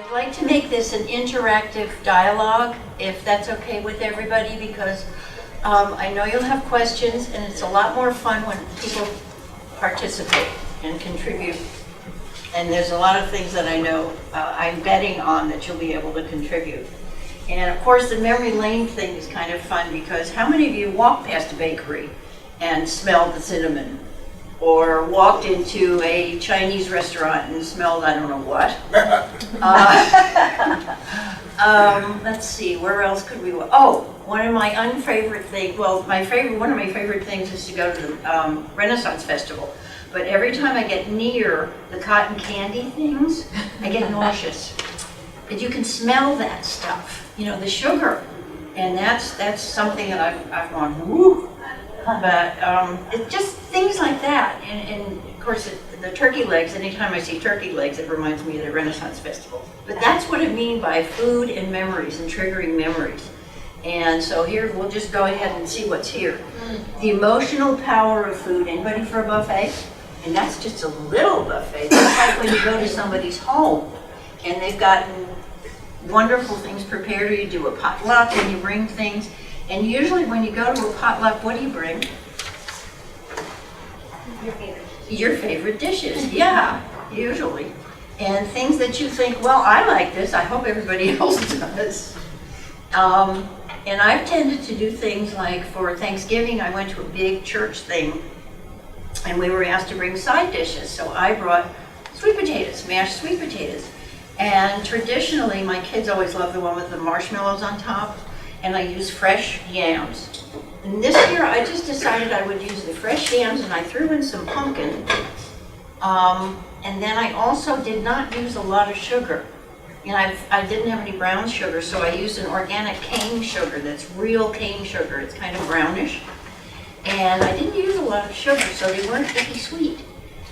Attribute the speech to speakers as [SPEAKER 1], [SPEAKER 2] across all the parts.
[SPEAKER 1] I'd like to make this an interactive dialogue, if that's okay with everybody, because I know you'll have questions, and it's a lot more fun when people participate and contribute. And there's a lot of things that I know I'm betting on that you'll be able to contribute. And of course, the memory lane thing is kind of fun, because how many of you walked past a bakery and smelled the cinnamon? Or walked into a Chinese restaurant and smelled I don't know what? Let's see, where else could we go? Oh, one of my unfavorite things, well, one of my favorite things is to go to the Renaissance Festival. But every time I get near the cotton candy things, I get nauseous. But you can smell that stuff, you know, the sugar. And that's something that I've gone, woo. But it's just things like that. And of course, the turkey legs, anytime I see turkey legs, it reminds me of the Renaissance Festival. But that's what I mean by food and memories and triggering memories. And so here, we'll just go ahead and see what's here. The emotional power of food. Anybody for a buffet? And that's just a little buffet. That's like when you go to somebody's home and they've gotten wonderful things prepared, or you do a potluck and you bring things. And usually when you go to a potluck, what do you bring? Your favorite dishes, yeah, usually. And things that you think, well, I like this, I hope everybody else does. And I've tended to do things like, for Thanksgiving, I went to a big church thing, and we were asked to bring side dishes. So I brought sweet potatoes, mashed sweet potatoes. And traditionally, my kids always love the one with the marshmallows on top. And I use fresh yams. And this year I just decided I would use the fresh yams, and I threw in some pumpkin. And then I also did not use a lot of sugar. And I didn't have any brown sugar, so I used an organic cane sugar that's real cane sugar. It's kind of brownish. And I didn't use a lot of sugar, so they weren't icky sweet.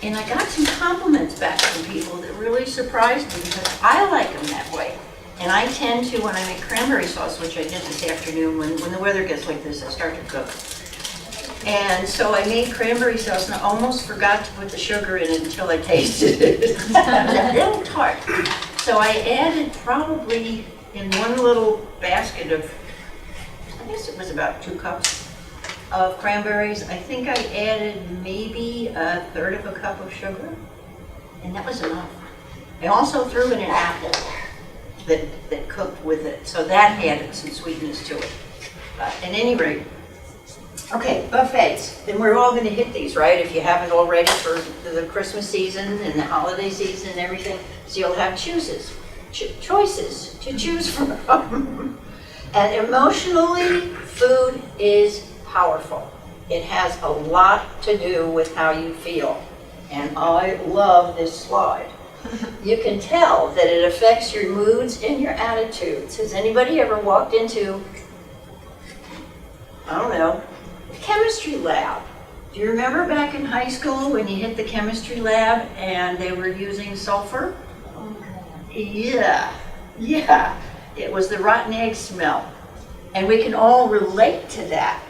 [SPEAKER 1] And I got some compliments back from people that really surprised me, because I like them that way. And I tend to, when I make cranberry sauce, which I did this afternoon, when the weather gets like this, I start to cook. And so I made cranberry sauce, and I almost forgot to put the sugar in it until I tasted it. It was a little tart. So I added probably in one little basket of, I guess it was about 2 cups of cranberries. I think I added maybe 1/3 of a cup of sugar, and that was enough. I also threw in an apple that cooked with it, so that added some sweetness to it. But at any rate, okay, buffets. And we're all going to hit these, right? If you haven't already, for the Christmas season and the holiday season and everything. So you'll have choices to choose from. And emotionally, food is powerful. It has a lot to do with how you feel. And I love this slide. You can tell that it affects your moods and your attitudes. Has anybody ever walked into, I don't know, a chemistry lab? Do you remember back in high school when you hit the chemistry lab and they were using sulfur? Yeah. It was the rotten egg smell. And we can all relate to that.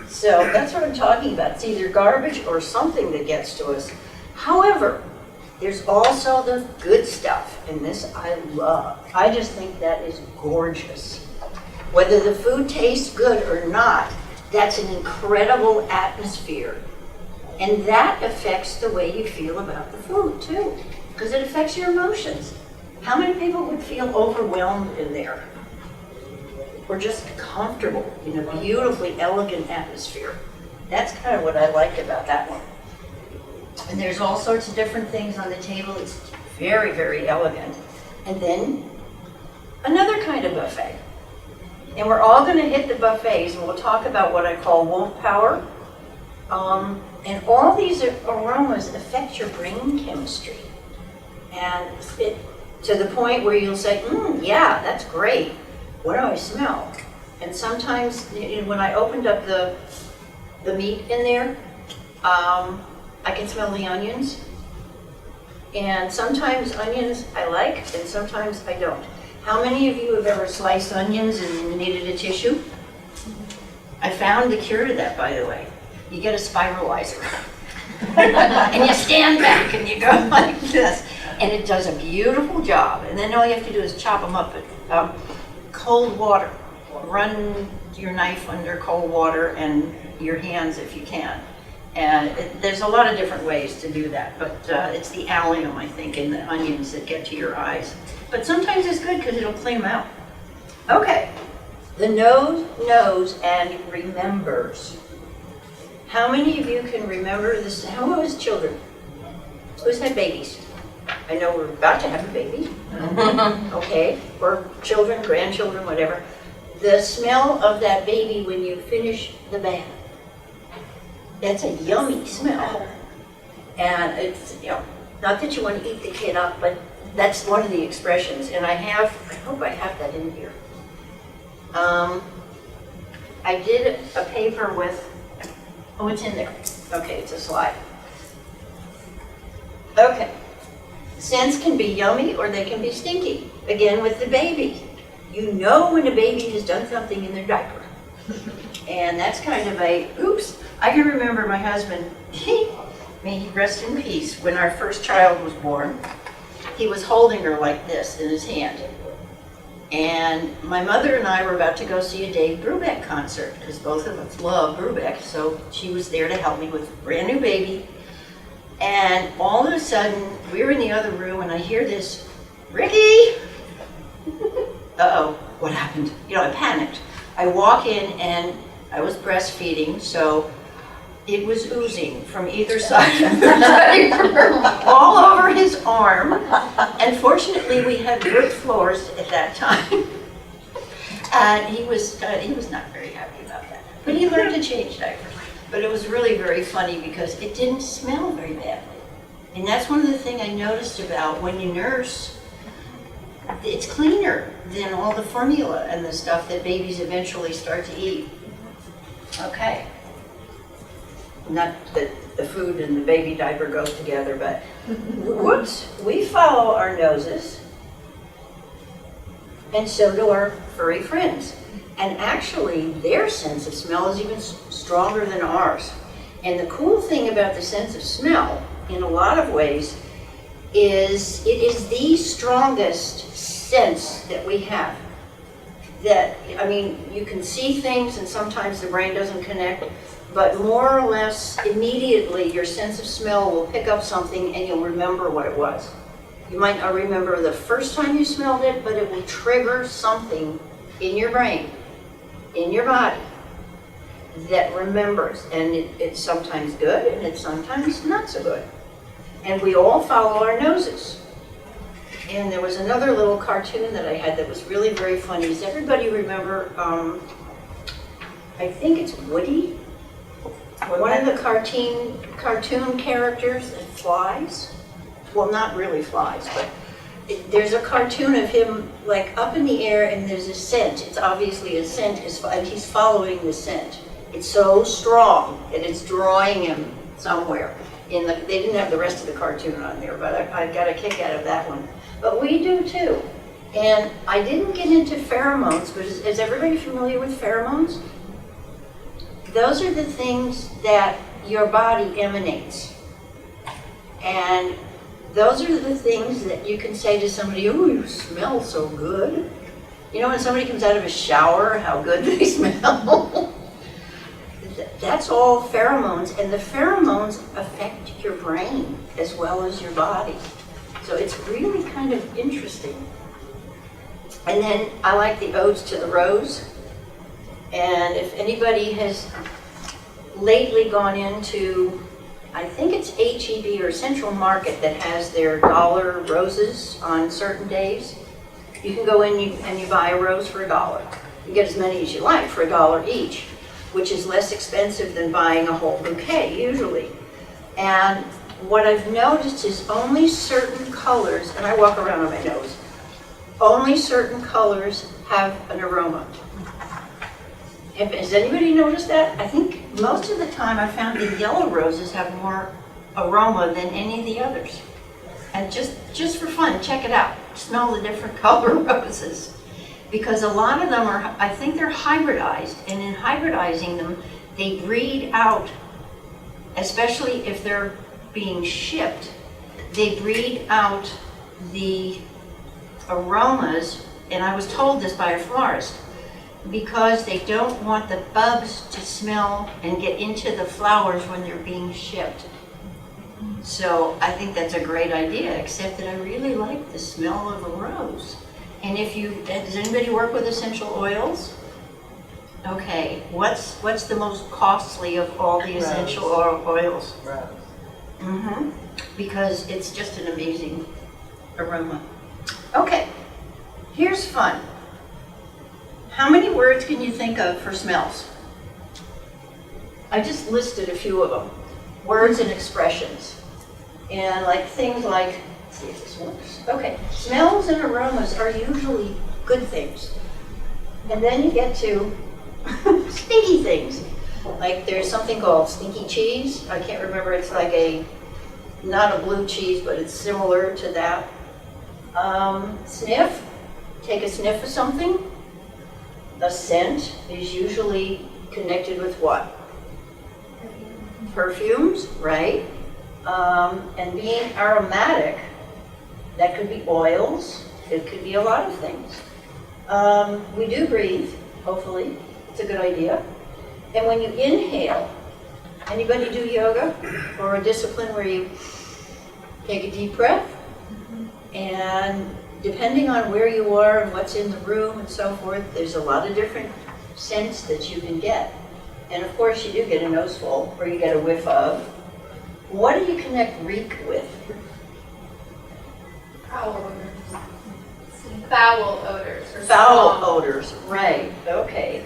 [SPEAKER 1] So that's what I'm talking about. It's either garbage or something that gets to us. However, there's also the good stuff, and this I love. I just think that is gorgeous. Whether the food tastes good or not, that's an incredible atmosphere. And that affects the way you feel about the food too, because it affects your emotions. How many people would feel overwhelmed in there? Or just comfortable in a beautifully elegant atmosphere? That's kind of what I like about that one. And there's all sorts of different things on the table. It's very, very elegant. And then another kind of buffet. And we're all going to hit the buffets, and we'll talk about what I call wolf power. And all these aromas affect your brain chemistry. And to the point where you'll say, yeah, that's great. What do I smell? And sometimes, when I opened up the meat in there, I can smell the onions. And sometimes onions I like, and sometimes I don't. How many of you have ever sliced onions and needed a tissue? I found the cure to that, by the way. You get a spiralizer. And you stand back and you go like this. And it does a beautiful job. And then all you have to do is chop them up in cold water. Run your knife under cold water and your hands if you can. And there's a lot of different ways to do that, but it's the allium, I think, and the onions that get to your eyes. But sometimes it's good because it'll clean them out. Okay, the nose knows and remembers. How many of you can remember this? How was children? Who's had babies? I know we're about to have a baby. Okay, or children, grandchildren, whatever. The smell of that baby when you finish the bath. That's a yummy smell. And it's, you know, not that you want to eat the kid up, but that's one of the expressions. And I hope I have that in here. I did a paper with, oh, it's in there. Okay, it's a slide. Okay. Scents can be yummy or they can be stinky. Again, with the baby. You know when a baby has done something in their diaper. And that's kind of a, oops. I can remember my husband, may he rest in peace, when our first child was born, he was holding her like this in his hand. And my mother and I were about to go see a Dave Brubeck concert, because both of us love Brubeck, so she was there to help me with a brand new baby. And all of a sudden, we were in the other room, and I hear this, Ricki! Uh-oh, what happened? You know, I panicked. I walk in, and I was breastfeeding, so it was oozing from either side of the diaper, all over his arm. And fortunately, we had wood floors at that time. And he was not very happy about that. But he learned to change diapers. But it was really very funny because it didn't smell very badly. And that's one of the things I noticed about when you nurse. It's cleaner than all the formula and the stuff that babies eventually start to eat. Okay. Not that the food and the baby diaper go together, but whoops, we follow our noses, and so do our furry friends. And actually, their sense of smell is even stronger than ours. And the cool thing about the sense of smell, in a lot of ways, is it is the strongest sense that we have. That, I mean, you can see things and sometimes the brain doesn't connect, but more or less immediately your sense of smell will pick up something and you'll remember what it was. You might not remember the first time you smelled it, but it will trigger something in your brain, in your body, that remembers. And it's sometimes good and it's sometimes not so good. And we all follow our noses. And there was another little cartoon that I had that was really very funny. Does everybody remember, I think it's Woody? One of the cartoon characters that flies. Well, not really flies, but there's a cartoon of him like up in the air and there's a scent. It's obviously a scent, and he's following the scent. It's so strong and it's drawing him somewhere. They didn't have the rest of the cartoon on there, but I got a kick out of that one. But we do too. And I didn't get into pheromones, but is everybody familiar with pheromones? Those are the things that your body emanates. And those are the things that you can say to somebody, oh, you smell so good. You know when somebody comes out of a shower, how good they smell? That's all pheromones, and the pheromones affect your brain as well as your body. So it's really kind of interesting. And then I like the Odes to the Rose. And if anybody has lately gone into, I think it's HEB or Central Market that has their dollar roses on certain days. You can go in and you buy a rose for $1. You get as many as you like for $1 each, which is less expensive than buying a whole bouquet usually. And what I've noticed is only certain colors, and I walk around on my nose, only certain colors have an aroma. Has anybody noticed that? I think most of the time I found the yellow roses have more aroma than any of the others. And just for fun, check it out. Smell the different color roses. Because a lot of them are, I think they're hybridized, and in hybridizing them, they breed out, especially if they're being shipped, they breed out the aromas, and I was told this by a florist, because they don't want the bugs to smell and get into the flowers when they're being shipped. So I think that's a great idea, except that I really like the smell of a rose. And does anybody work with essential oils? Okay, what's the most costly of all the essential oils?
[SPEAKER 2] Rose.
[SPEAKER 1] Mm-hmm. Because it's just an amazing aroma. Okay, here's fun. How many words can you think of for smells? I just listed a few of them. Words and expressions. And like things like, let's see if this works. Okay, smells and aromas are usually good things. And then you get to stinky things. Like there's something called stinky cheese. I can't remember, it's like not a blue cheese, but it's similar to that. Sniff, take a sniff of something. A scent is usually connected with what? Perfumes, right? And being aromatic, that could be oils, it could be a lot of things. We do breathe, hopefully, it's a good idea. And when you inhale, anybody do yoga or a discipline where you take a deep breath? And depending on where you are and what's in the room and so forth, there's a lot of different scents that you can get. And of course you do get a noseful, or you get a whiff of. What do you connect reek with?
[SPEAKER 3] Foul odors. Foul odors. Or
[SPEAKER 1] Foul
[SPEAKER 3] strong.
[SPEAKER 1] odors, right, okay.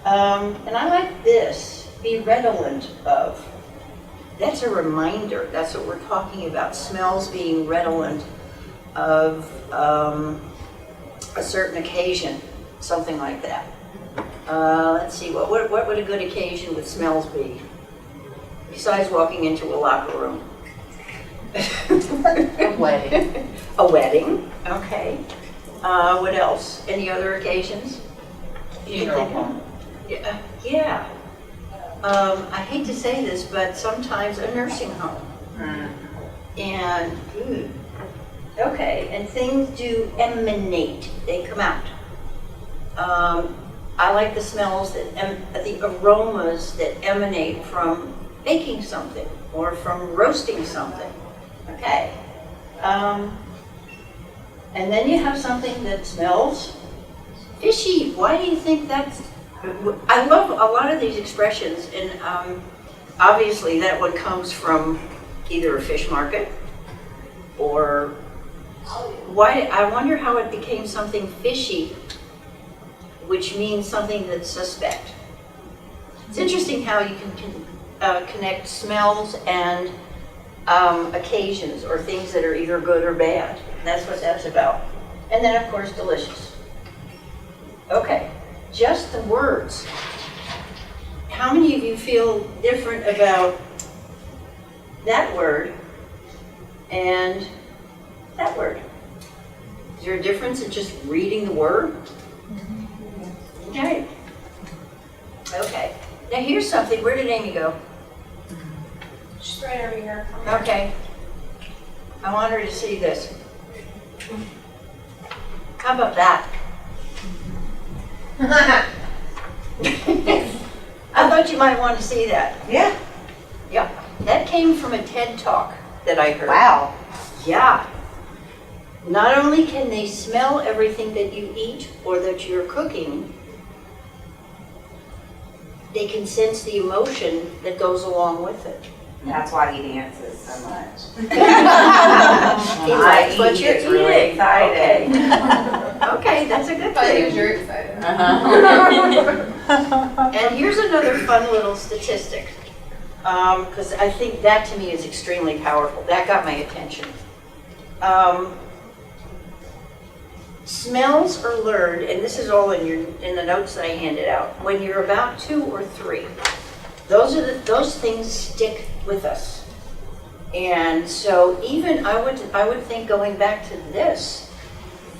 [SPEAKER 1] And I like this, be redolent of. That's a reminder, that's what we're talking about, smells being redolent of a certain occasion, something like that. Let's see, what would a good occasion with smells be? Besides walking into a locker room.
[SPEAKER 2] A wedding.
[SPEAKER 1] A wedding, okay. What else? Any other occasions?
[SPEAKER 2] Funeral home.
[SPEAKER 1] Yeah. I hate to say this, but sometimes a nursing home. And, okay, and things do emanate, they come out. I like the smells the aromas that emanate from baking something or from roasting something. Okay. And then you have something that smells fishy. Why do you think that's? I love a lot of these expressions, and obviously that one comes from either a fish market or why. I wonder how it became something fishy, which means something that's suspect. It's interesting how you can connect smells and occasions or things that are either good or bad. That's what that's about. And then, of course, delicious. Okay, just the words. How many of you feel different about that word and that word? Is there a difference in just reading the word? Okay. Okay. Now here's something. Where did Amy go?
[SPEAKER 3] She's right over here.
[SPEAKER 1] Okay. I want her to see this. How about that? I thought you might want to see that.
[SPEAKER 2] Yeah.
[SPEAKER 1] Yeah. That came from a TED Talk that I heard.
[SPEAKER 2] Wow.
[SPEAKER 1] Yeah. Not only can they smell everything that you eat or that you're cooking, they can sense the emotion that goes along with it.
[SPEAKER 4] That's why he dances so much.
[SPEAKER 1] He likes what you're
[SPEAKER 4] Gets really
[SPEAKER 1] eating.
[SPEAKER 4] excited.
[SPEAKER 1] Okay. Okay, that's a good
[SPEAKER 3] But
[SPEAKER 1] thing.
[SPEAKER 3] you're excited.
[SPEAKER 1] And here's another fun little statistic, because I think that to me is extremely powerful. That got my attention. Smells are learned, and this is all in the notes that I handed out, when you're about 2 or 3. Those things stick with us. And so even I would think, going back to this,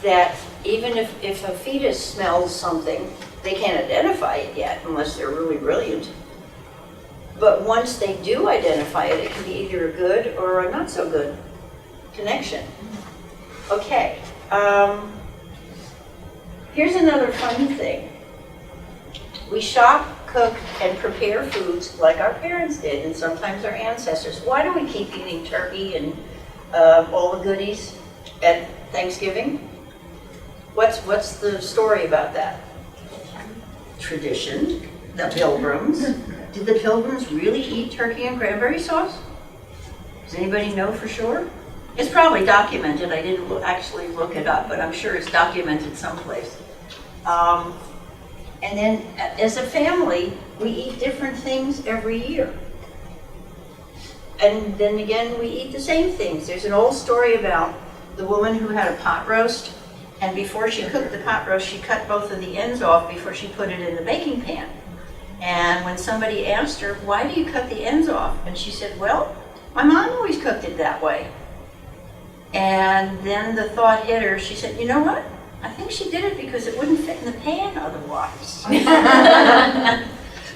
[SPEAKER 1] that even if a fetus smells something, they can't identify it yet unless they're really brilliant. But once they do identify it, it can be either a good or a not so good connection. Okay. Here's another fun thing. We shop, cook, and prepare foods like our parents did, and sometimes our ancestors. Why do we keep eating turkey and all the goodies at Thanksgiving? What's the story about that? Tradition. The Pilgrims. Did the Pilgrims really eat turkey and cranberry sauce? Does anybody know for sure? It's probably documented. I didn't actually look it up, but I'm sure it's documented someplace. And then as a family, we eat different things every year. And then again, we eat the same things. There's an old story about the woman who had a pot roast, and before she cooked the pot roast, she cut both of the ends off before she put it in the baking pan. And when somebody asked her, why do you cut the ends off? And she said, well, my mom always cooked it that way. And then the thought hit her, she said, you know what? I think she did it because it wouldn't fit in the pan otherwise.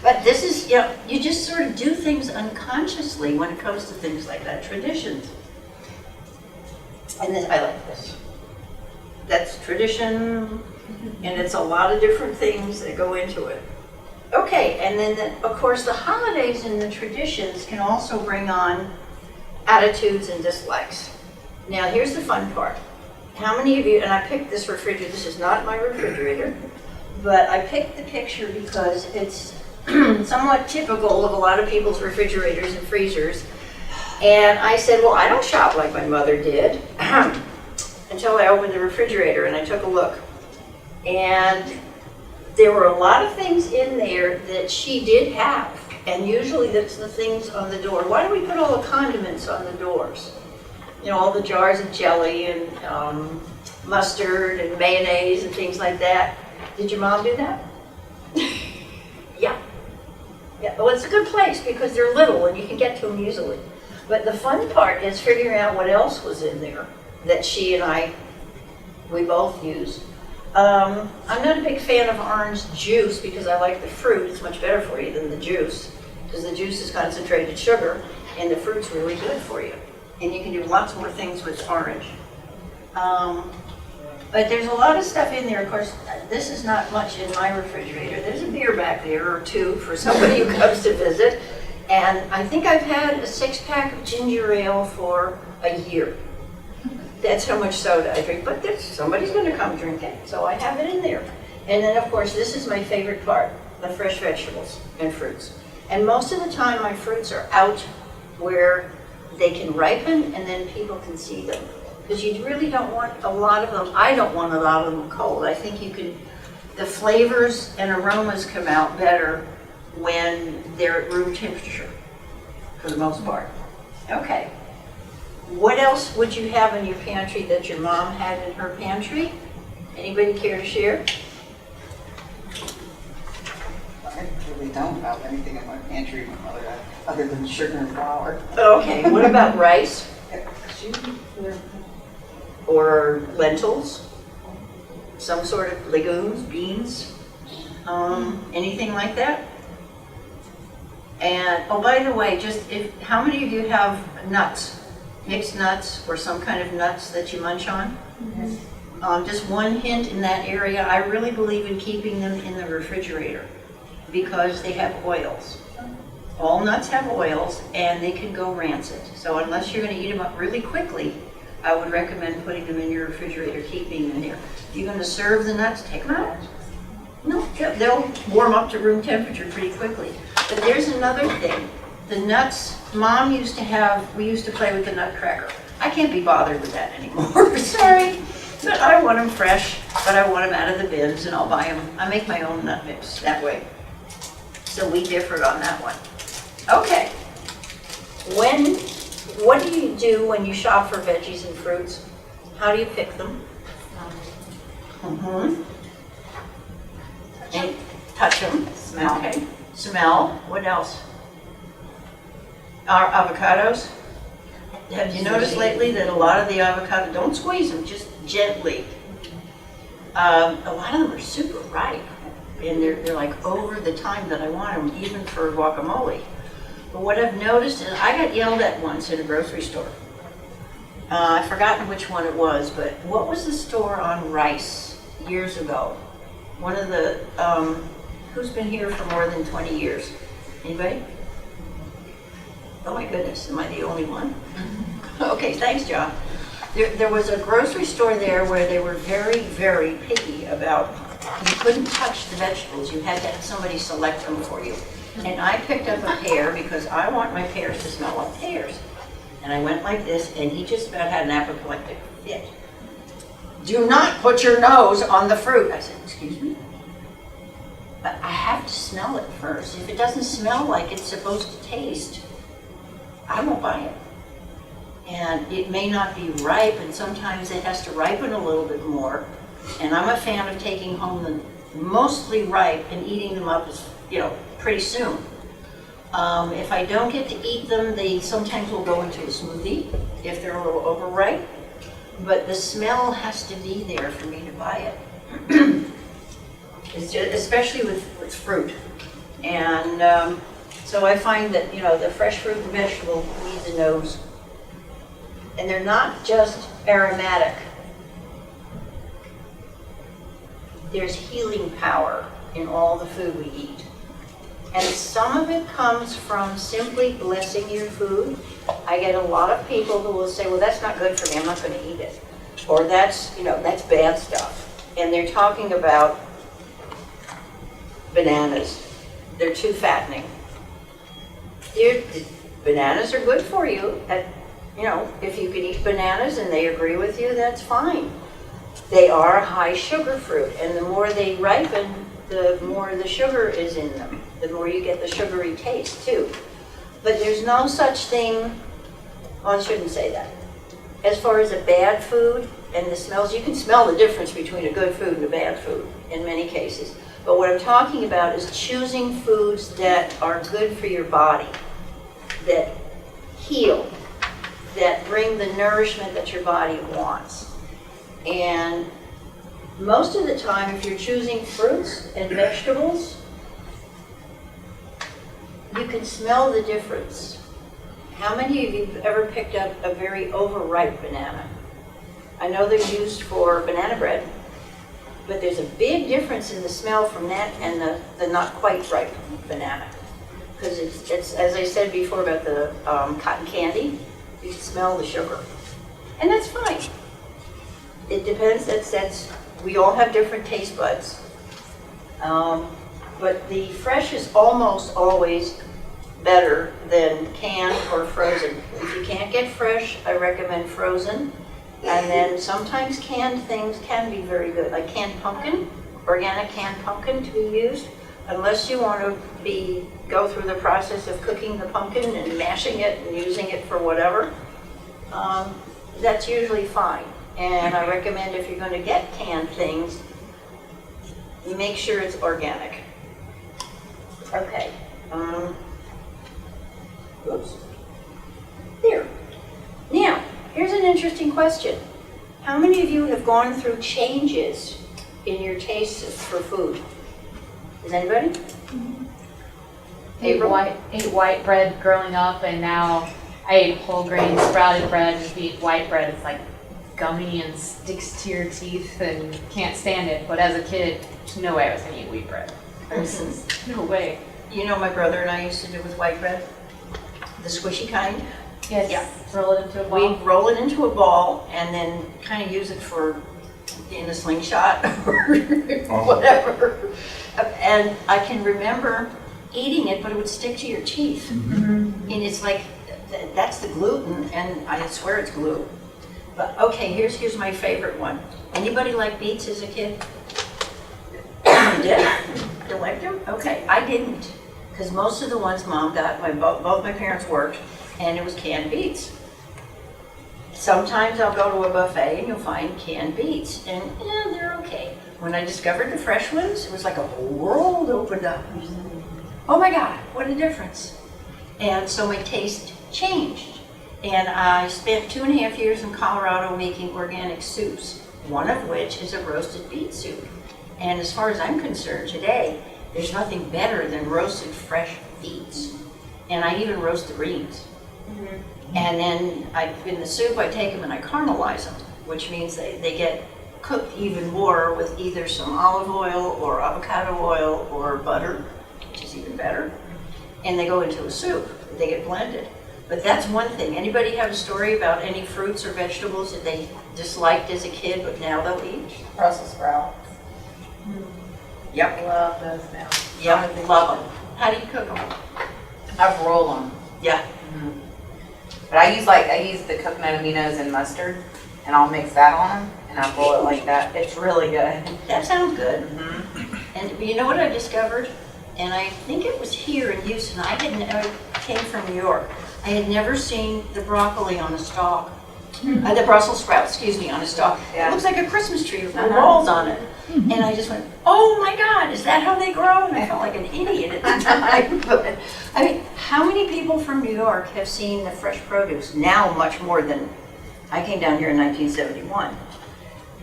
[SPEAKER 1] But this is, you just sort of do things unconsciously when it comes to things like that, traditions. And then I like this. That's tradition, and it's a lot of different things that go into it. Okay, and then of course the holidays and the traditions can also bring on attitudes and dislikes. Now here's the fun part. How many of you, and I picked this refrigerator, this is not my refrigerator, but I picked the picture because it's somewhat typical of a lot of people's refrigerators and freezers. And I said, well, I don't shop like my mother did until I opened the refrigerator and I took a look. And there were a lot of things in there that she did have. And usually that's the things on the door. Why do we put all the condiments on the doors? You know, all the jars of jelly and mustard and mayonnaise and things like that. Did your mom do that? Yeah. Yeah. Well, it's a good place because they're little and you can get to them easily. But the fun part is figuring out what else was in there that she and we both use. I'm not a big fan of orange juice because I like the fruit. It's much better for you than the juice because the juice is concentrated sugar and the fruit's really good for you. And you can do lots more things with orange. But there's a lot of stuff in there. Of course, this is not much in my refrigerator. There's a beer back there or two for somebody who comes to visit. And I think I've had a 6-pack of ginger ale for a year. That's how much soda I drink, but somebody's going to come drink it, so I have it in there. And then, of course, this is my favorite part, the fresh vegetables and fruits. And most of the time, my fruits are out where they can ripen, and then people can see them. Because you really don't want a lot of them, I don't want a lot of them cold. I think the flavors and aromas come out better when they're at room temperature, for the most part. Okay. What else would you have in your pantry that your mom had in her pantry? Anybody care to share?
[SPEAKER 5] I really don't have anything in my pantry my mother had, other than sugar and flour.
[SPEAKER 1] Okay, what about rice?
[SPEAKER 5] She,
[SPEAKER 1] Or lentils? Some sort of legumes, beans? Anything like that? And, oh, by the way, how many of you have nuts? Mixed nuts or some kind of nuts that you munch on? Mm-hmm. Just one hint in that area, I really believe in keeping them in the refrigerator because they have oils. All nuts have oils and they can go rancid. So unless you're going to eat them up really quickly, I would recommend putting them in your refrigerator, keeping them there. If you're going to serve the nuts, take them out. No, they'll warm up to room temperature pretty quickly. But there's another thing. The nuts, Mom used to have, we used to play with the nutcracker. I can't be bothered with that anymore, sorry. But I want them fresh, but I want them out of the bins and I'll buy them. I make my own nut mix that way. So we differed on that one. Okay. What do you do when you shop for veggies and fruits? How do you pick them? Mm-hmm. And touch them.
[SPEAKER 4] Smell.
[SPEAKER 1] Okay. Smell. What else? Our avocados. Have you noticed lately that a lot of the avocado, don't squeeze them, just gently. A lot of them are super ripe, and they're like over the time that I want them, even for guacamole. But what I've noticed is I got yelled at once in a grocery store. I've forgotten which one it was, but what was the store on Rice years ago? One of the, who's been here for more than 20 years? Anybody? Oh my goodness, am I the only one? Okay, thanks, John. There was a grocery store there where they were very, very picky about, you couldn't touch the vegetables, you had to have somebody select them for you. And I picked up a pear because I want my pears to smell like pears. And I went like this, and he just about had an apoplectic fit. Do not put your nose on the fruit. I said, excuse me? But I have to smell it first. If it doesn't smell like it's supposed to taste, I won't buy it. And it may not be ripe, and sometimes it has to ripen a little bit more. And I'm a fan of taking home the mostly ripe and eating them up as, pretty soon. If I don't get to eat them, they sometimes will go into a smoothie if they're a little overripe. But the smell has to be there for me to buy it. It's just, especially with fruit. And so I find that, the fresh fruit and vegetable needs a nose. And they're not just aromatic. There's healing power in all the food we eat. And some of it comes from simply blessing your food. I get a lot of people who will say, well, that's not good for me, I'm not going to eat it. Or that's bad stuff. And they're talking about bananas. They're too fattening. Bananas are good for you. If you can eat bananas and they agree with you, that's fine. They are a high sugar fruit, and the more they ripen, the more the sugar is in them. The more you get the sugary taste too. But there's no such thing, well, I shouldn't say that. As far as a bad food and the smells, you can smell the difference between a good food and a bad food in many cases. But what I'm talking about is choosing foods that are good for your body, that heal, that bring the nourishment that your body wants. And most of the time, if you're choosing fruits and vegetables, you can smell the difference. How many of you have ever picked up a very overripe banana? I know they're used for banana bread, but there's a big difference in the smell from that and the not quite ripe banana. Because it's, as I said before about the cotton candy, you can smell the sugar. And that's fine. It depends, we all have different taste buds. But the fresh is almost always better than canned or frozen. If you can't get fresh, I recommend frozen. And then sometimes canned things can be very good, like canned pumpkin, organic canned pumpkin to be used. Unless you want to go through the process of cooking the pumpkin and mashing it and using it for whatever, that's usually fine. And I recommend if you're going to get canned things, make sure it's organic. Okay. Oops. There. Now, here's an interesting question. How many of you have gone through changes in your tastes for food? Is anybody? April?
[SPEAKER 2] Ate white bread growing up, and now I ate whole grain sprouted bread. And if you eat white bread, it's like gummy and sticks to your teeth and can't stand it. But as a kid, no way I was going to eat wheat bread. No way.
[SPEAKER 1] You know, my brother and I used to do with white bread, the squishy kind.
[SPEAKER 2] Yes.
[SPEAKER 1] Yeah.
[SPEAKER 2] Roll it into a ball.
[SPEAKER 1] We roll it into a ball and then kind of use it in a slingshot or whatever. And I can remember eating it, but it would stick to your teeth. And it's like, that's the gluten, and I swear it's glue. But okay, here's my favorite one. Anybody like beets as a kid? You did? You liked them? Okay, I didn't. Because most of the ones Mom got, both my parents worked, and it was canned beets. Sometimes I'll go to a buffet and you'll find canned beets, and they're okay. When I discovered the fresh ones, it was like a whole world opened up. Oh my God, what a difference. And so my taste changed. And I spent 2.5 years in Colorado making organic soups, one of which is a roasted beet soup. And as far as I'm concerned today, there's nothing better than roasted fresh beets. And I even roast the greens. And then in the soup, I take them and I caramelize them, which means they get cooked even more with either some olive oil or avocado oil or butter, which is even better. And they go into a soup. They get blended. But that's one thing. Anybody have a story about any fruits or vegetables that they disliked as a kid, but now they'll eat?
[SPEAKER 4] Brussels sprouts.
[SPEAKER 1] Yep.
[SPEAKER 4] Love those now.
[SPEAKER 1] Yep, love them. How do you cook them?
[SPEAKER 4] I roll them.
[SPEAKER 1] Yeah.
[SPEAKER 4] But I use the coconut aminos and mustard, and I'll mix that on them, and I'll roll it like that. It's really good.
[SPEAKER 1] That sounds good.
[SPEAKER 4] Mm-hmm.
[SPEAKER 1] And you know what I discovered? And I think it was here in Houston. I came from New York. I had never seen the broccoli on a stalk. The Brussels sprout, excuse me, on a stalk.
[SPEAKER 4] Yeah.
[SPEAKER 1] It looks like a Christmas tree with little balls on it. And I just went, oh my God, is that how they grow? And I felt like an idiot at the time. But I mean, how many people from New York have seen the fresh produce? Now much more than, I came down here in 1971.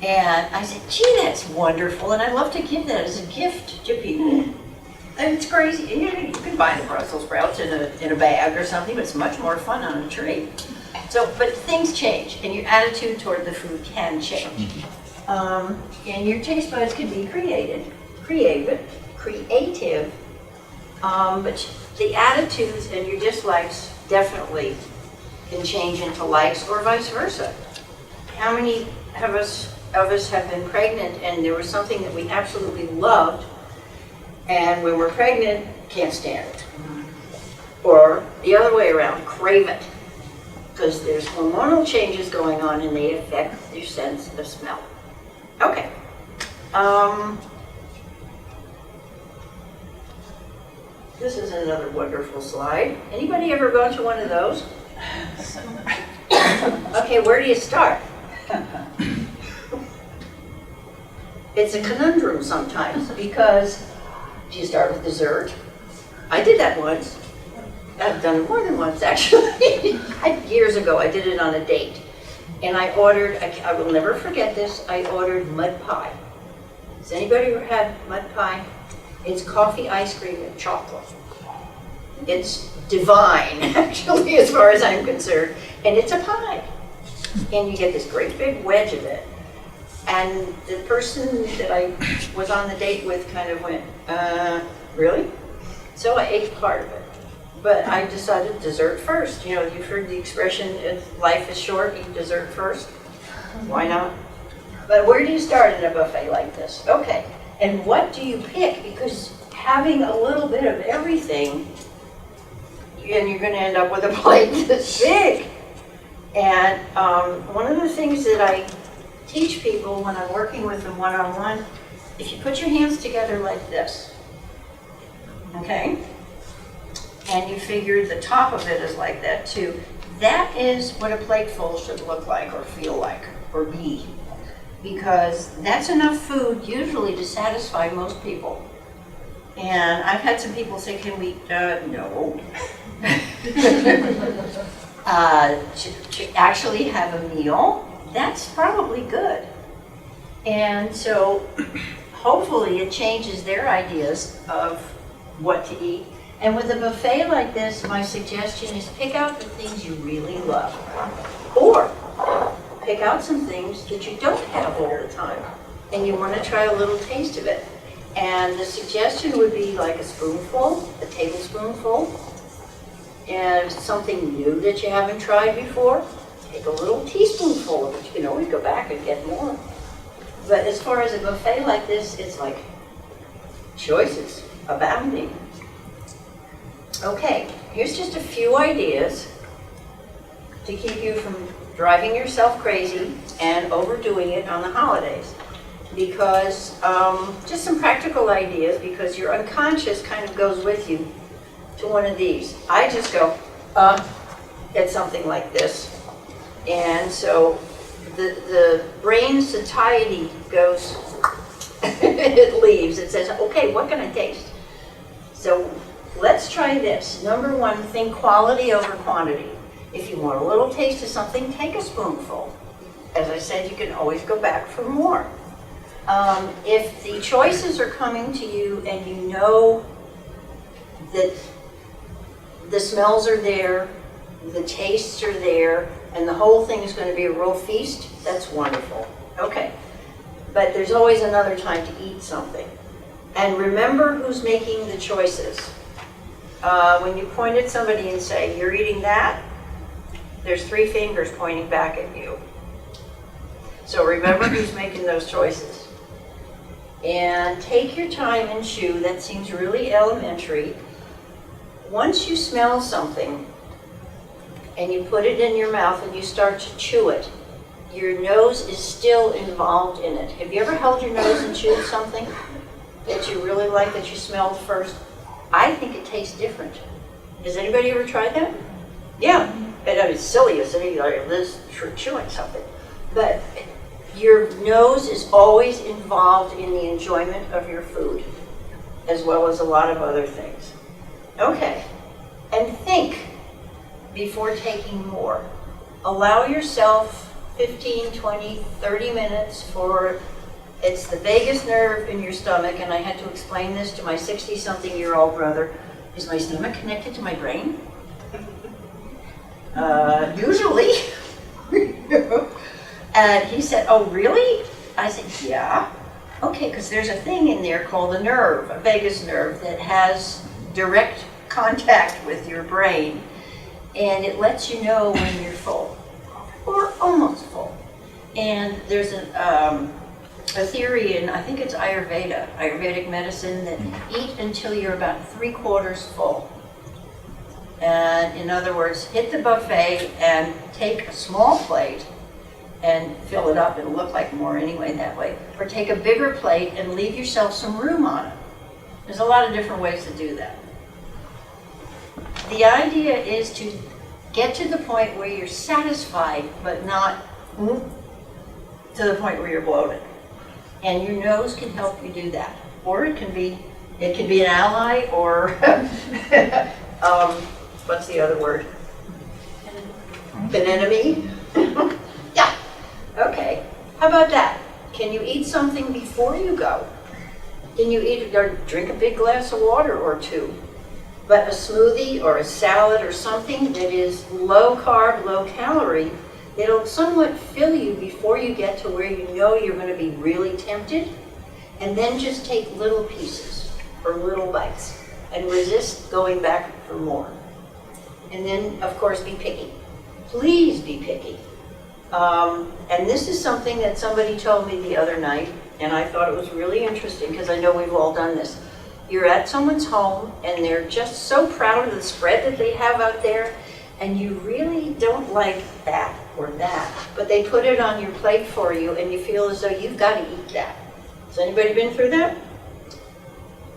[SPEAKER 1] And I said, gee, that's wonderful. And I'd love to give that as a gift to people. And it's crazy. And you can buy the Brussels sprouts in a bag or something, but it's much more fun on a tree. So, but things change, and your attitude toward the food can change. And your taste buds can be creative. But the attitudes and your dislikes definitely can change into likes or vice versa. How many of us have been pregnant and there was something that we absolutely loved, and when we're pregnant, can't stand it? Or the other way around, crave it. Because there's hormonal changes going on and they affect your sense of smell. Okay. This is another wonderful slide. Anybody ever gone to one of those? Okay, where do you start? It's a conundrum sometimes because do you start with dessert? I did that once. I've done it more than once, actually. Years ago, I did it on a date. And I ordered, I will never forget this, I ordered mud pie. Has anybody ever had mud pie? It's coffee ice cream with chocolate. It's divine, actually, as far as I'm concerned. And it's a pie. And you get this great big wedge of it. And the person that I was on the date with kind of went, really? So I ate part of it. But I decided dessert first. You know, you've heard the expression, if life is short, eat dessert first. Why not? But where do you start in a buffet like this? Okay, and what do you pick? Because having a little bit of everything, and you're gonna end up with a plate that's big. And one of the things that I teach people when I'm working with them one-on-one, if you put your hands together like this, okay? And you figure the top of it is like that too. That is what a plateful should look like or feel like or be. Because that's enough food usually to satisfy most people. And I've had some people say, can we, no. To actually have a meal, that's probably good. And so hopefully it changes their ideas of what to eat. And with a buffet like this, my suggestion is pick out the things you really love. Or pick out some things that you don't have all the time and you want to try a little taste of it. And the suggestion would be like a spoonful, a tablespoonful, and something new that you haven't tried before, take a little teaspoonful of it. You can always go back and get more. But as far as a buffet like this, it's like choices abounding. Okay, here's just a few ideas to keep you from driving yourself crazy and overdoing it on the holidays. Because, just some practical ideas, because your unconscious kind of goes with you to one of these. I just go, at something like this. And so the brain satiety goes, it leaves. It says, okay, what can I taste? So let's try this. Number one, think quality over quantity. If you want a little taste of something, take a spoonful. As I said, you can always go back for more. If the choices are coming to you and you know that the smells are there the tastes are there, and the whole thing is going to be a real feast, that's wonderful. Okay. But there's always another time to eat something. And remember who's making the choices. When you point at somebody and say, you're eating that, there's 3 fingers pointing back at you. So remember who's making those choices. And take your time and chew. That seems really elementary. Once you smell something and you put it in your mouth and you start to chew it, your nose is still involved in it. Have you ever held your nose and chewed something that you really like, that you smelled first? I think it tastes different. Has anybody ever tried that? Yeah. It's silly, isn't it? You're like this chewing something. But your nose is always involved in the enjoyment of your food, as well as a lot of other things. Okay. And think before taking more. Allow yourself 15, 20, 30 minutes for, it's the vagus nerve in your stomach, and I had to explain this to my 60-something-year-old brother. Is my stomach connected to my brain? Usually. And he said, oh, really? I said, yeah. Okay, because there's a thing in there called a nerve, a vagus nerve, that has direct contact with your brain, and it lets you know when you're full, or almost full. And there's a theory in, I think it's Ayurvedic medicine, that eat until you're about 3/4 full. And in other words, hit the buffet and take a small plate and fill it up. It'll look like more anyway that way. Or take a bigger plate and leave yourself some room on it. There's a lot of different ways to do that. The idea is to get to the point where you're satisfied, but not to the point where you're bloated. And your nose can help you do that. Or it can be an ally, or what's the other word? An enemy? Yeah. Okay. How about that? Can you eat something before you go? Can you eat or drink a big glass of water or 2? But a smoothie or a salad or something that is low carb, low calorie, it'll somewhat fill you before you get to where you know you're going to be really tempted. And then just take little pieces or little bites and resist going back for more. And then, of course, be picky. Please be picky. And this is something that somebody told me the other night, and I thought it was really interesting because I know we've all done this. You're at someone's home and they're just so proud of the spread that they have out there, and you really don't like that or that, but they put it on your plate for you and you feel as though you've got to eat that. Has anybody been through that?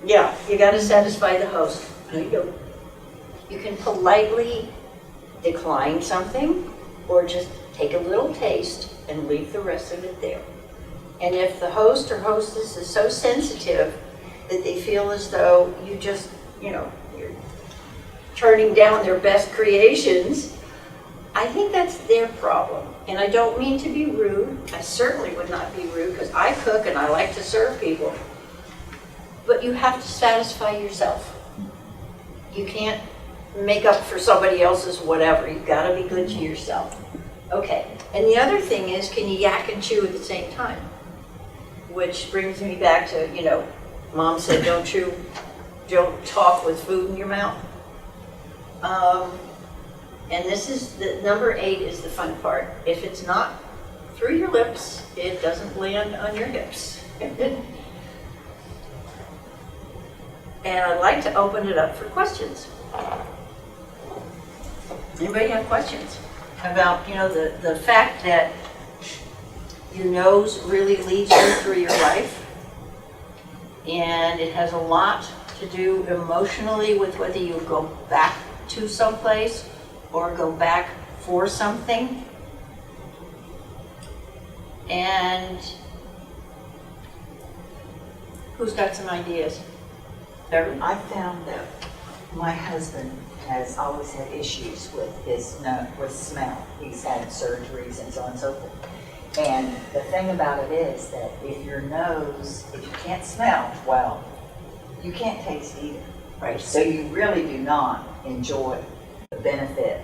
[SPEAKER 1] Yeah, you got to satisfy the host. You do. You can politely decline something or just take a little taste and leave the rest of it there. And if the host or hostess is so sensitive that they feel as though you just, you're turning down their best creations, I think that's their problem. And I don't mean to be rude. I certainly would not be rude because I cook and I like to serve people. But you have to satisfy yourself. You can't make up for somebody else's whatever. You've got to be good to yourself. Okay. And the other thing is, can you yak and chew at the same time? Which brings me back to, Mom said don't talk with food in your mouth. And this is, number 8 is the fun part. If it's not through your lips, it doesn't land on your hips. And I'd like to open it up for questions. Anybody have questions about, the fact that your nose really leads you through your life? And it has a lot to do emotionally with whether you go back to someplace or go back for something. And who's got some ideas? Beverly?
[SPEAKER 6] I found that my husband has always had issues with his with smell. He's had surgeries and so on and so forth. And the thing about it is that if your nose, if you can't smell, well, you can't taste either.
[SPEAKER 1] Right.
[SPEAKER 6] So you really do not enjoy the benefit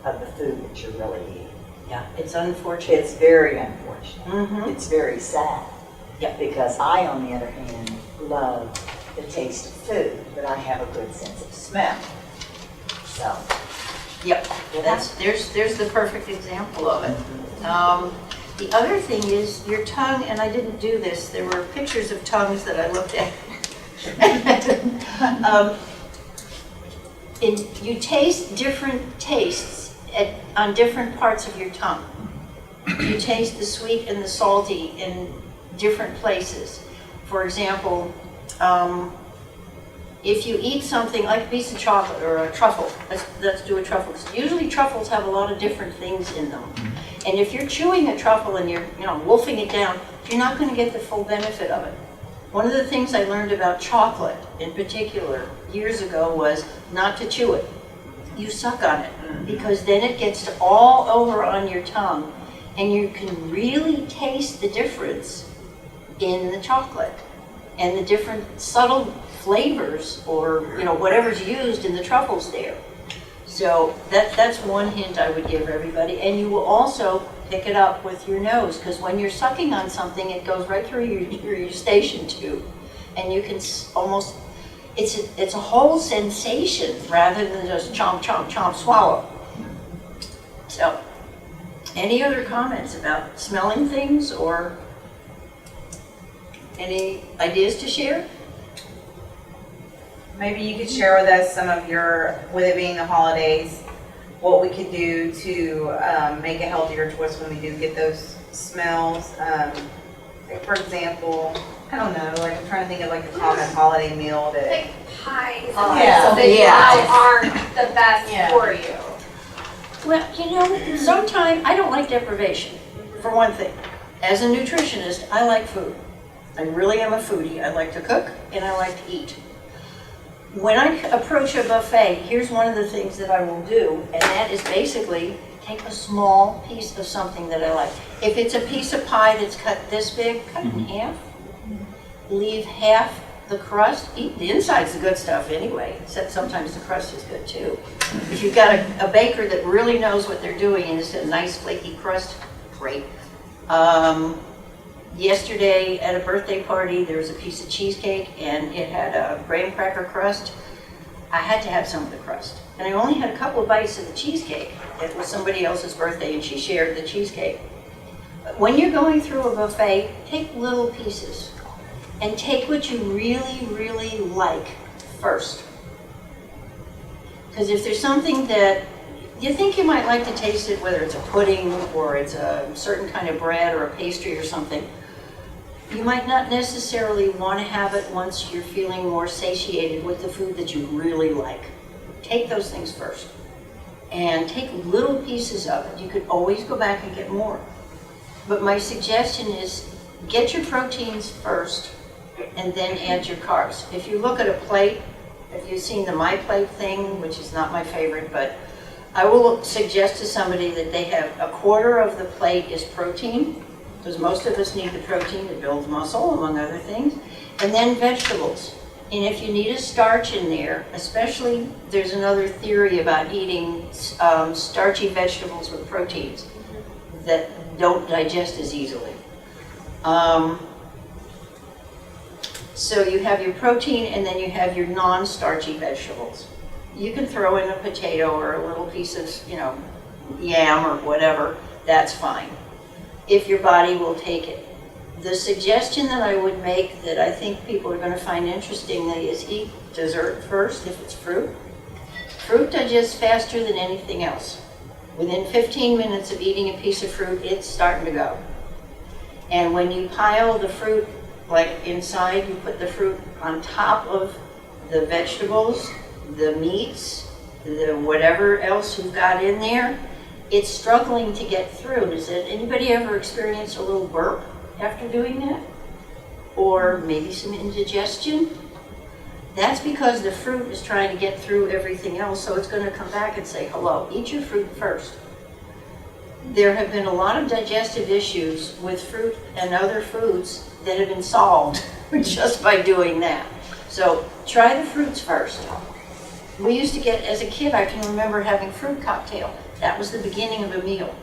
[SPEAKER 6] of the food that you're really eating.
[SPEAKER 1] Yeah, it's unfortunate.
[SPEAKER 6] It's very unfortunate.
[SPEAKER 1] Mm-hmm.
[SPEAKER 6] It's very sad.
[SPEAKER 1] Yeah.
[SPEAKER 6] Because I, on the other hand, love the taste of food, but I have a good sense of smell. So,
[SPEAKER 1] Yep, there's the perfect example of it. The other thing is your tongue, and I didn't do this, there were pictures of tongues that I looked at. You taste different tastes on different parts of your tongue. You taste the sweet and the salty in different places. For example, if you eat something like a piece of chocolate or a truffle, let's do a truffle. Usually truffles have a lot of different things in them. And if you're chewing a truffle and you're wolfing it down, you're not going to get the full benefit of it. One of the things I learned about chocolate in particular years ago was not to chew it. You suck on it because then it gets all over on your tongue and you can really taste the difference in the chocolate and the different subtle flavors or whatever's used in the truffles there. So that's one hint I would give everybody. And you will also pick it up with your nose because when you're sucking on something, it goes right through your eustachian tube, and you can almost it's a whole sensation rather than just chomp chomp chomp swallow. So, any other comments about smelling things or any ideas to share?
[SPEAKER 4] Maybe you could share with us some of with it being the holidays, what we could do to make a healthier choice when we do get those smells. Like for example, I don't know, like I'm trying to think of like a common holiday meal that.
[SPEAKER 3] Like pies.
[SPEAKER 6] yeah.
[SPEAKER 3] That
[SPEAKER 1] Yeah.
[SPEAKER 3] aren't the best
[SPEAKER 2] Yeah.
[SPEAKER 3] for you.
[SPEAKER 1] Well, sometimes I don't like deprivation, for one thing. As a nutritionist, I like food. I really am a foodie. I like to cook and I like to eat. When I approach a buffet, here's one of the things that I will do, and that is basically take a small piece of something that I like. If it's a piece of pie that's cut this big, cut it in half. Leave half the crust. Eat the inside's the good stuff anyway, except sometimes the crust is good too. If you've got a baker that really knows what they're doing and it's a nice flaky crust, great. Yesterday at a birthday party, there was a piece of cheesecake and it had a graham cracker crust. I had to have some of the crust. And I only had a couple of bites of the cheesecake. It was somebody else's birthday and she shared the cheesecake. But when you're going through a buffet, take little pieces and take what you really, really like first. Because if there's something that you think you might like to taste it, whether it's a pudding or it's a certain kind of bread or a pastry or something, you might not necessarily want to have it once you're feeling more satiated with the food that you really like. Take those things first and take little pieces of it. You could always go back and get more. But my suggestion is get your proteins first and then add your carbs. If you look at a plate, if you've seen the My Plate thing, which is not my favorite, but I will suggest to somebody that they have a quarter of the plate is protein, because most of us need the protein to build muscle, among other things, and then vegetables. And if you need a starch in there, especially there's another theory about eating starchy vegetables with proteins that don't digest as easily. So you have your protein and then you have your non-starchy vegetables. You can throw in a potato or a little piece of, yam or whatever, that's fine, if your body will take it. The suggestion that I would make that I think people are going to find interesting is eat dessert first if it's fruit. Fruit digests faster than anything else. Within 15 minutes of eating a piece of fruit, it's starting to go. And when you pile the fruit, like inside, you put the fruit on top of the vegetables, the meats, the whatever else you've got in there, it's struggling to get through. Does anybody ever experience a little burp after doing that? Or maybe some indigestion? That's because the fruit is trying to get through everything else, so it's going to come back and say, hello, eat your fruit first. There have been a lot of digestive issues with fruit and other foods that have been solved just by doing that. So try the fruits first. We used to get, as a kid, I can remember having fruit cocktail. that was the beginning of a meal.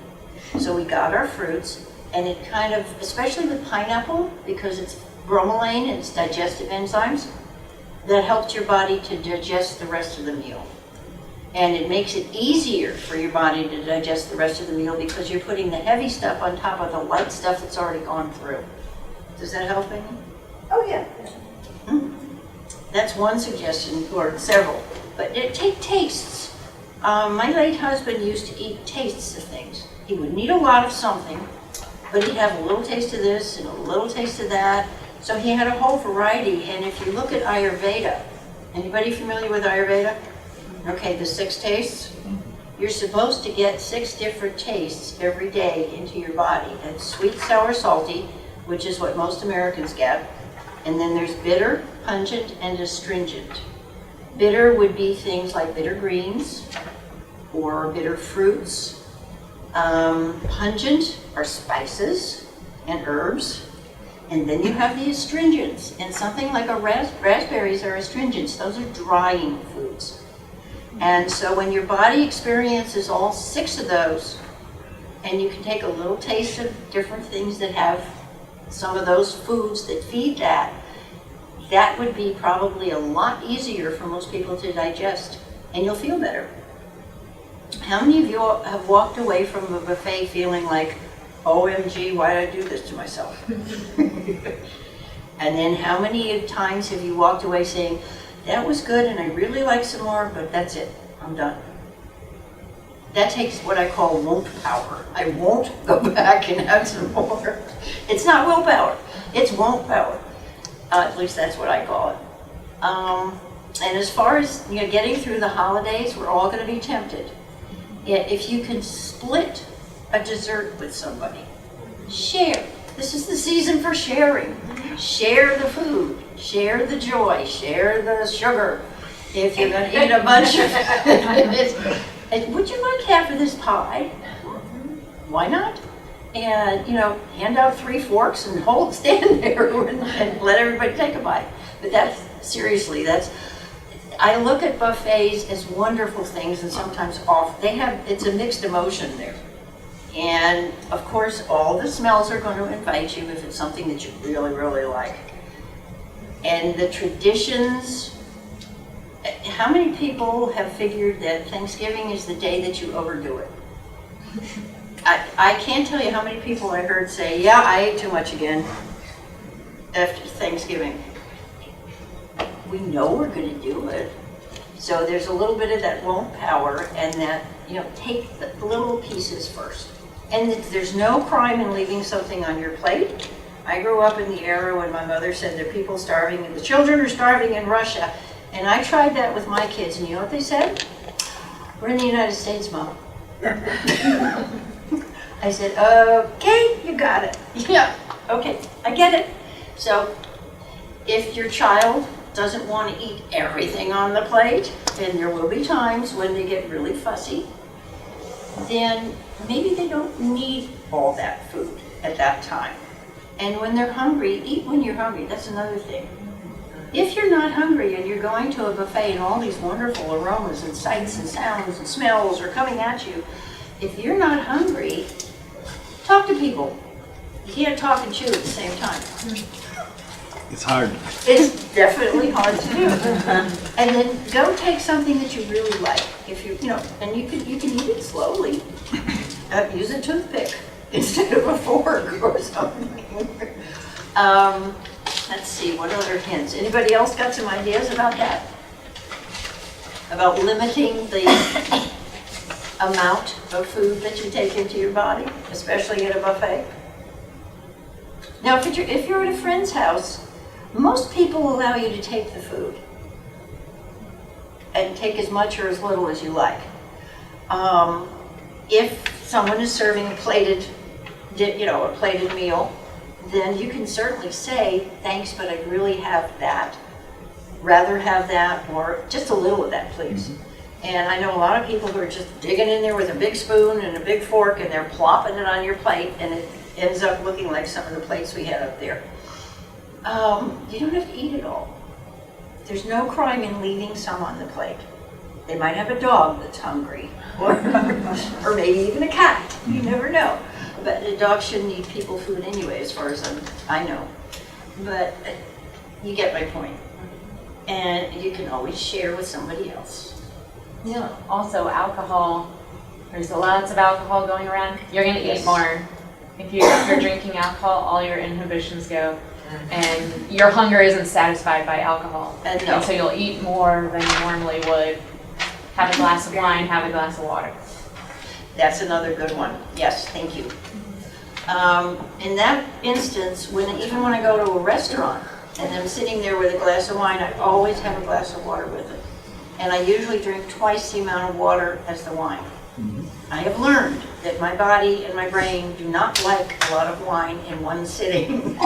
[SPEAKER 1] So we got our fruits, and it kind of, especially with pineapple, because it's bromelain and it's digestive enzymes, that helped your body to digest the rest of the meal. And it makes it easier for your body to digest the rest of the meal because you're putting the heavy stuff on top of the light stuff that's already gone through. Does that help any?
[SPEAKER 4] Oh, yeah.
[SPEAKER 1] That's one suggestion, or several. But take tastes. My late husband used to eat tastes of things. He would eat a lot of something, but he'd have a little taste of this and a little taste of that. So he had a whole variety. And if you look at Ayurveda, anybody familiar with Ayurveda? Okay, the 6 tastes. You're supposed to get 6 different tastes every day into your body. That's sweet, sour, salty, which is what most Americans get. And then there's bitter, pungent, and astringent. Bitter would be things like bitter greens or bitter fruits. Pungent are spices and herbs. And then you have the astringents. And something like raspberries are astringents. Those are drying foods. And so when your body experiences all 6 of those, and you can take a little taste of different things that have some of those foods that feed that, that would be probably a lot easier for most people to digest, and you'll feel better. How many of you have walked away from a buffet feeling like, OMG, why did I do this to myself? And then how many times have you walked away saying, that was good and I really like some more, but that's it, I'm done. That takes what I call won't power. I won't go back and have some more. It's not willpower, it's won't power. At least that's what I call it. And as far as getting through the holidays, we're all going to be tempted. If you can split a dessert with somebody, share. This is the season for sharing. Share the food, share the joy, share the sugar. If you're going to eat a bunch of it, would you like half of this pie? Why not? And hand out 3 forks and stand there and let everybody take a bite. But that's seriously, I look at buffets as wonderful things, and sometimes it's a mixed emotion there. And of course, all the smells are going to invite you if it's something that you really, really like. And the traditions, how many people have figured that Thanksgiving is the day that you overdo it? I can't tell you how many people I heard say, yeah, I ate too much again after Thanksgiving. We know we're going to do it. So there's a little bit of that won't power, and that, take the little pieces first. And there's no crime in leaving something on your plate. I grew up in the era when my mother said there are people starving, and the children are starving in Russia. And I tried that with my kids, and you know what they said? We're in the United States, Mom. I said, okay, you got it. Yeah, okay, I get it. So if your child doesn't want to eat everything on the plate, and there will be times when they get really fussy, then maybe they don't need all that food at that time. And when they're hungry, eat when you're hungry. That's another thing. If you're not hungry and you're going to a buffet and all these wonderful aromas and sights and sounds and smells are coming at you, if you're not hungry, talk to people. You can't talk and chew at the same time.
[SPEAKER 7] It's hard.
[SPEAKER 1] It's definitely hard to do. And then go take something that you really like. If and you can eat it slowly. Use a toothpick instead of a fork or something. Let's see, what other hints? Anybody else got some ideas about that? About limiting the amount of food that you take into your body, especially at a buffet? Now, if you're at a friend's house, most people allow you to take the food and take as much or as little as you like. If someone is serving a plated meal, then you can certainly say, thanks, but I'd really rather have that, or just a little of that, please. Mm-hmm. And I know a lot of people who are just digging in there with a big spoon and a big fork, and they're plopping it on your plate, and it ends up looking like some of the plates we had up there. You don't have to eat it all. There's no crime in leaving some on the plate. They might have a dog that's hungry, or maybe even a cat. You never know. But a dog shouldn't eat people food anyway, as far as I know. But you get my point. And you can always share with somebody else.
[SPEAKER 2] Yeah. Also, alcohol. There's lots of alcohol going around. You're gonna eat more. If you're drinking alcohol, all your inhibitions go, and your hunger isn't satisfied by alcohol.
[SPEAKER 1] No.
[SPEAKER 2] And so you'll eat more than you normally would. Have a glass of wine, have a glass of water.
[SPEAKER 1] That's another good one. Yes, thank you. In that instance, even when I go to a restaurant and I'm sitting there with a glass of wine, I always have a glass of water with it. And I usually drink twice the amount of water as the wine. I have learned that my body and my brain do not like a lot of wine in one sitting.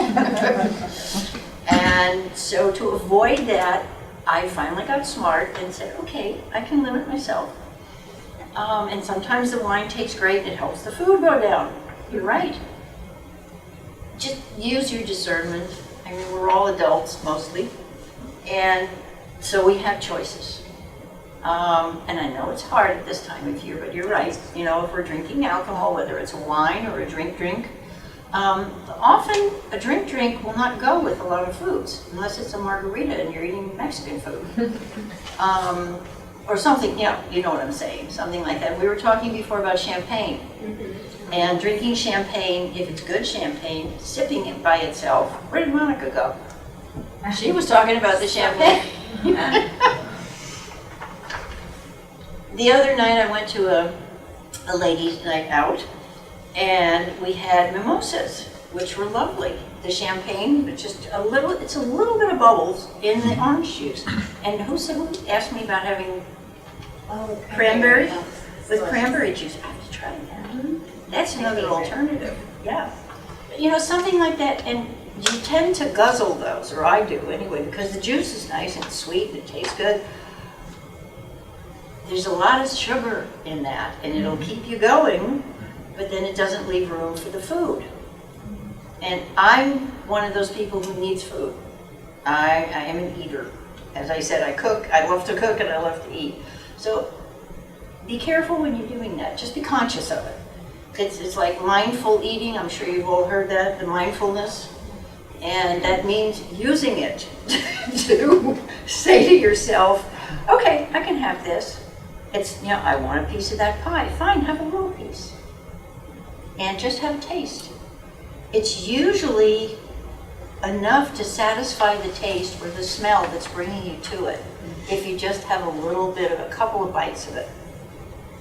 [SPEAKER 1] And so to avoid that, I finally got smart and said, okay, I can limit myself. And sometimes the wine tastes great and it helps the food go down. You're right. Just use your discernment. I mean, we're all adults mostly. And so we have choices. And I know it's hard at this time of year, but you're right. You know, if we're drinking alcohol, whether it's a wine or a drink, often a drink will not go with a lot of foods, unless it's a margarita and you're eating Mexican food. Or something, you know what I'm saying, something like that. We were talking before about champagne. And drinking champagne, if it's good champagne, sipping it by itself. Where did Monica go? She was talking about the champagne. The other night I went to a ladies' night out, and we had mimosas, which were lovely. The champagne, but just it's a little bit of bubbles in the orange juice. And who asked me about having cranberry? With cranberry juice. I have to try that. That's another alternative, yeah. You know, something like that, and you tend to guzzle those, or I do anyway, because the juice is nice and sweet and it tastes good. There's a lot of sugar in that, and it'll keep you going, but then it doesn't leave room for the food. And I'm one of those people who needs food. I am an eater. As I said, I cook, I love to cook, and I love to eat. So be careful when you're doing that. Just be conscious of it. It's like mindful eating. I'm sure you've all heard that, the mindfulness. And that means using it to say to yourself, okay, I can have this. It's, I want a piece of that pie. Fine, have a little piece. And just have a taste. It's usually enough to satisfy the taste or the smell that's bringing you to it if you just have a couple of bites of it.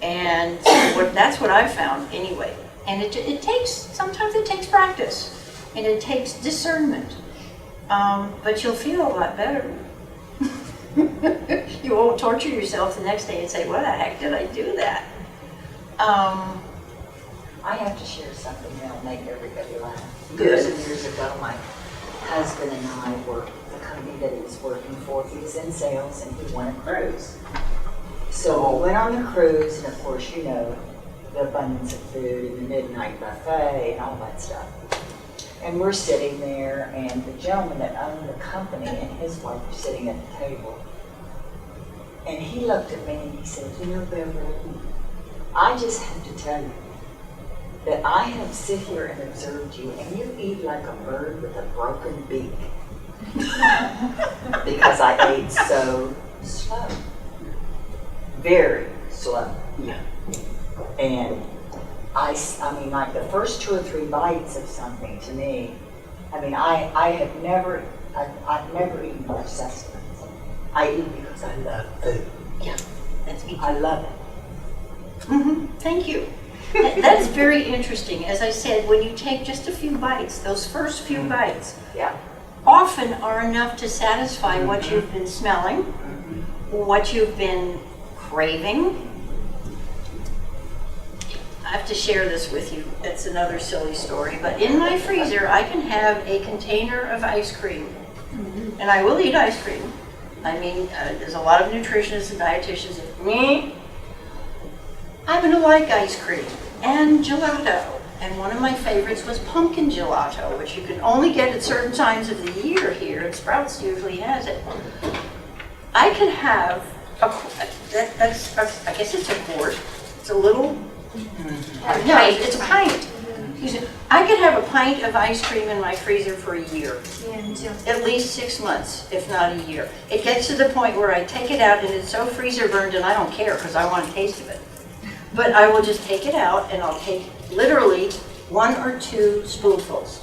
[SPEAKER 1] And that's what I've found anyway. And sometimes it takes practice and it takes discernment. But you'll feel a lot better. You won't torture yourself the next day and say, "What the heck did I do that?"
[SPEAKER 6] I have to share something that'll make everybody laugh.
[SPEAKER 1] Good.
[SPEAKER 6] Years and years ago, my husband and I worked the company that he was working for. He was in sales and he won a cruise. So we went on the cruise, and of course, the abundance of food and the midnight buffet and all that stuff. And we're sitting there, and the gentleman that owned the company and his wife were sitting at the table. And he looked at me and he said, Beverly, I just have to tell you that I have sit here and observed you, and you eat like a bird with a broken beak. Because I ate so slow. Very slow.
[SPEAKER 1] Yeah.
[SPEAKER 6] And I mean, like the first 2 or 3 bites of something to me, I've never eaten for sustenance. I eat because I love food.
[SPEAKER 1] Yeah, that's me.
[SPEAKER 6] I love it.
[SPEAKER 1] Thank you. That's very interesting. As I said, when you take just a few bites, those first few bites, often are enough to satisfy what you've been smelling, what you've been craving. I have to share this with you. It's another silly story, but in my freezer, I can have a container of ice cream, and I will eat ice cream. I mean, there's a lot of nutritionists and dietitians that, me, I happen to like ice cream and gelato. And one of my favorites was pumpkin gelato, which you can only get at certain times of the year here, and Sprouts usually has it. I could have I guess it's a quart. It's a little, no, it's a pint. I could have a pint of ice cream in my freezer for a year.
[SPEAKER 3] Yeah, me too.
[SPEAKER 1] At least 6 months, if not a year. It gets to the point where I take it out and it's so freezer burned and I don't care because I want a taste of it. But I will just take it out and I'll take literally 1 or 2 spoonfuls.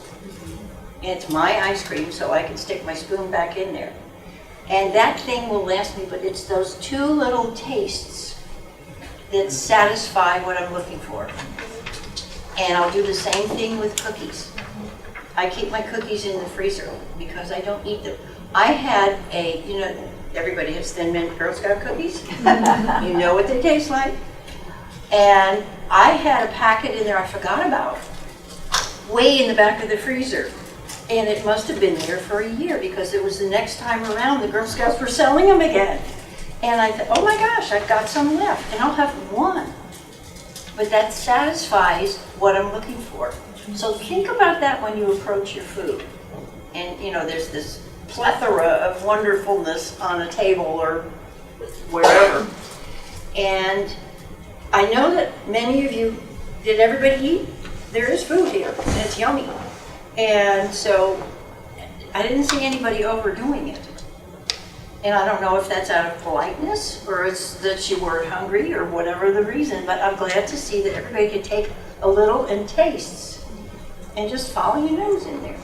[SPEAKER 1] And it's my ice cream, so I can stick my spoon back in there. And that thing will last me, but it's those 2 little tastes that satisfy what I'm looking for. And I'll do the same thing with cookies. I keep my cookies in the freezer because I don't eat them. I had everybody has Thin Mint Girl Scout cookies. You know what they taste like. And I had a packet in there I forgot about, way in the back of the freezer. And it must have been there for a year because it was the next time around the Girl Scouts were selling them again. And I thought, oh my gosh, I've got some left, and I'll have 1. But that satisfies what I'm looking for. So think about that when you approach your food. And there's this plethora of wonderfulness on a table or wherever. And I know that many of you, did everybody eat? There is food here, and it's yummy. And so I didn't see anybody overdoing it. And I don't know if that's out of politeness or it's that you weren't hungry or whatever the reason, but I'm glad to see that everybody could take a little and tastes and just follow your nose in there.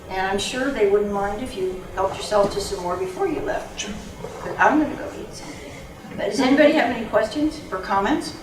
[SPEAKER 1] And I'm sure they wouldn't mind if you helped yourself to some more before you left. But I'm gonna go eat something. But does anybody have any questions or comments?